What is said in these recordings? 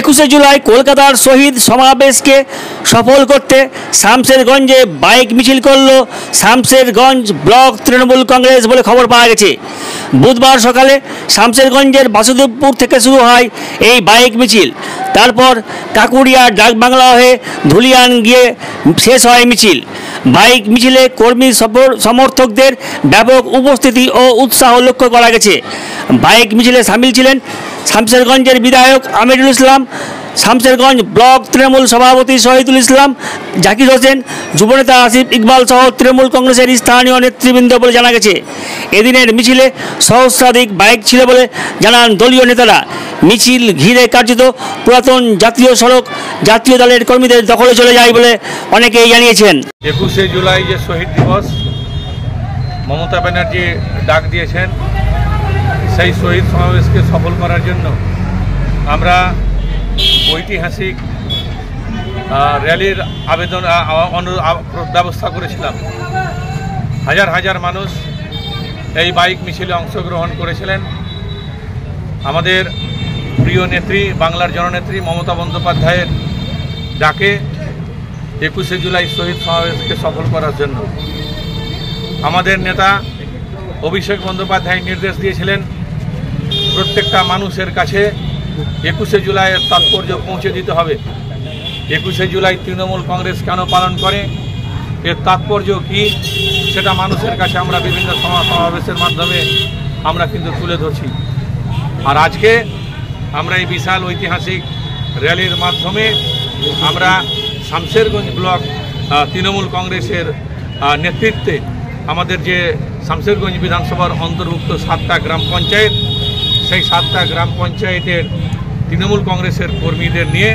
21শে জুলাই কলকাতার শহীদ সমাবেশকে সফল করতে শামশেরগঞ্জে বাইক মিছিল করল শামশেরগঞ্জ ব্লক তৃণমূল কংগ্রেস বলে খবর পাওয়া গেছে। বুধবার সকালে শামশেরগঞ্জের বাসুদেবপুর থেকে শুরু হয় এই বাইক মিছিল। তারপর কাকুরিয়া ডাকবাংলা হয়ে ধুলিয়ান গিয়ে শেষ হয় মিছিল। বাইক মিছিলে কর্মী সমর্থকদের ব্যাপক উপস্থিতি ও উৎসাহ লক্ষ্য করা গেছে। বাইক মিছিলে সামিল ছিলেন শামশেরগঞ্জের বিধায়ক আমিরুল ইসলাম, শামশেরগঞ্জ ব্লক তৃণমূল সভাপতি শহীদুল ইসলাম, জাকির হোসেন, যুবনেতা আসিফ ইকবাল সহ তৃণমূল কংগ্রেসের স্থানীয় নেতৃবৃন্দ বলে জানা গেছে। এদিনের মিছিলে সহস্রাধিক বাইক ছিল বলে জানান দলীয় নেতারা। মিছিল ঘিরে কার্যত পুরাতন জাতীয় সড়ক জাতীয় দলের কর্মীদের দখলে চলে যায় বলে অনেকেই জানিয়েছেন। 21শে জুলাই যে শহীদ দিবস মমতা ব্যানার্জি ডাক দিয়েছেন, সেই শহীদ সমাবেশকে সফল করার জন্য আমরা ঐতিহাসিক র্যালির ব্যবস্থা করেছিলাম। হাজার হাজার মানুষ এই বাইক মিছিলে অংশগ্রহণ করেছিলেন। আমাদের প্রিয় নেত্রী, বাংলার জননেত্রী মমতা বন্দ্যোপাধ্যায়ের ডাকে 21শে জুলাই শহীদ সমাবেশকে সফল করার জন্য আমাদের নেতা অভিষেক বন্দ্যোপাধ্যায় নির্দেশ দিয়েছিলেন প্রত্যেকটা মানুষের কাছে 21শে জুলাইয়ের তাৎপর্য পৌঁছে দিতে হবে। 21শে জুলাই তৃণমূল কংগ্রেস কেন পালন করে, এর তাৎপর্য কী, সেটা মানুষের কাছে আমরা বিভিন্ন সমাবেশের মাধ্যমে আমরা কিন্তু তুলে ধরছি। আর আজকে আমরা এই বিশাল ঐতিহাসিক র্যালির মাধ্যমে আমরা শামশেরগঞ্জ ব্লক তৃণমূল কংগ্রেসের নেতৃত্বে আমাদের যে শামশেরগঞ্জ বিধানসভার অন্তর্ভুক্ত 7টা গ্রাম পঞ্চায়েত, সেই 7টা গ্রাম পঞ্চায়েতের তৃণমূল কংগ্রেসের কর্মীদের নিয়ে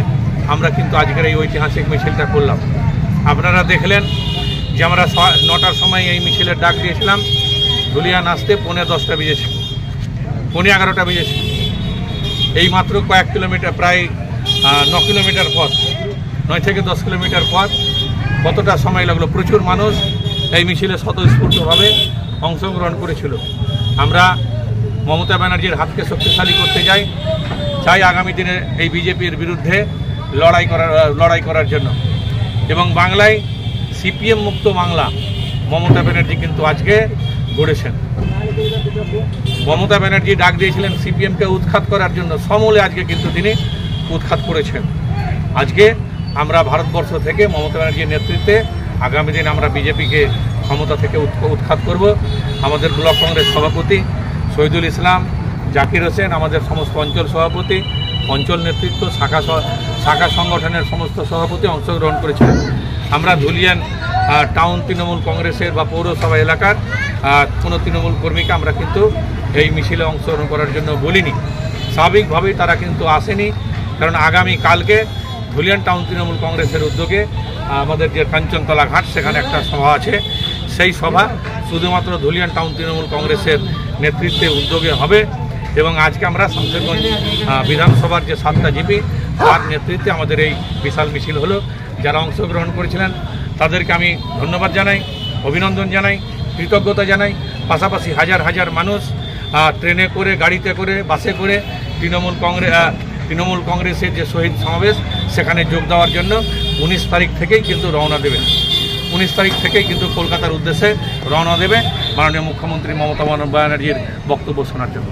আমরা কিন্তু আজকের এই ঐতিহাসিক মিছিলটা করলাম। আপনারা দেখলেন যে আমরা 9টার সময় এই মিছিলের ডাক দিয়েছিলাম। ধুলিয়ান আসতে 10:15 বেজেছে, 11:15 বেজেছে। এই মাত্র কয়েক কিলোমিটার, প্রায় 9 কিলোমিটার পথ, 9 থেকে 10 কিলোমিটার পথ। কতটা সময় লাগলো। প্রচুর মানুষ এই মিছিলে স্বতঃস্ফূর্তভাবে অংশগ্রহণ করেছিল। আমরা মমতা ব্যানার্জির হাতকে শক্তিশালী করতে চাই আগামী দিনে এই বিজেপির বিরুদ্ধে লড়াই করার জন্য। এবং বাংলায় সিপিএম মুক্ত বাংলা মমতা ব্যানার্জি কিন্তু আজকে গড়েছেন। মমতা ব্যানার্জি ডাক দিয়েছিলেন সিপিএমকে উৎখাত করার জন্য, সমূলে আজকে কিন্তু তিনি উৎখাত করেছেন। আজকে আমরা ভারতবর্ষ থেকে মমতা ব্যানার্জির নেতৃত্বে আগামী দিন আমরা বিজেপিকে ক্ষমতা থেকে উৎখাত করব। আমাদের ব্লক কংগ্রেস সভাপতি শহীদুল ইসলাম, জাকির হোসেন, আমাদের সমস্ত অঞ্চল সভাপতি, অঞ্চল নেতৃত্ব, শাখা সংগঠনের সমস্ত সভাপতি অংশগ্রহণ করেছিলেন। আমরা ধুলিয়ান টাউন তৃণমূল কংগ্রেসের বা পৌরসভা এলাকার কোনো তৃণমূল কর্মীকে আমরা কিন্তু এই মিছিলে অংশগ্রহণ করার জন্য বলিনি। স্বাভাবিকভাবেই তারা কিন্তু আসেনি, কারণ আগামী কালকে ধুলিয়ান টাউন তৃণমূল কংগ্রেসের উদ্যোগে আমাদের যে কাঞ্চনতলা ঘাট, সেখানে একটা সভা আছে। সেই সভা শুধুমাত্র ধুলিয়ান টাউন তৃণমূল কংগ্রেসের নেতৃত্বে উদ্যোগে হবে। এবং আজকে আমরা শামশেরগঞ্জ বিধানসভার যে 7টা জিপি, তার নেতৃত্বে আমাদের এই বিশাল মিছিল হলো। যারা অংশগ্রহণ করেছিলেন তাদেরকে আমি ধন্যবাদ জানাই, অভিনন্দন জানাই, কৃতজ্ঞতা জানাই। পাশাপাশি হাজার হাজার মানুষ ট্রেনে করে, গাড়িতে করে, বাসে করে তৃণমূল কংগ্রেসের যে শহীদ সমাবেশ, সেখানে যোগ দেওয়ার জন্য 19 তারিখ থেকেই কিন্তু রওনা দেবেন। 19 তারিখ থেকেই কিন্তু কলকাতার উদ্দেশ্যে রওনা দেবে মাননীয় মুখ্যমন্ত্রী মমতা ব্যানার্জির বক্তব্য শোনার জন্য।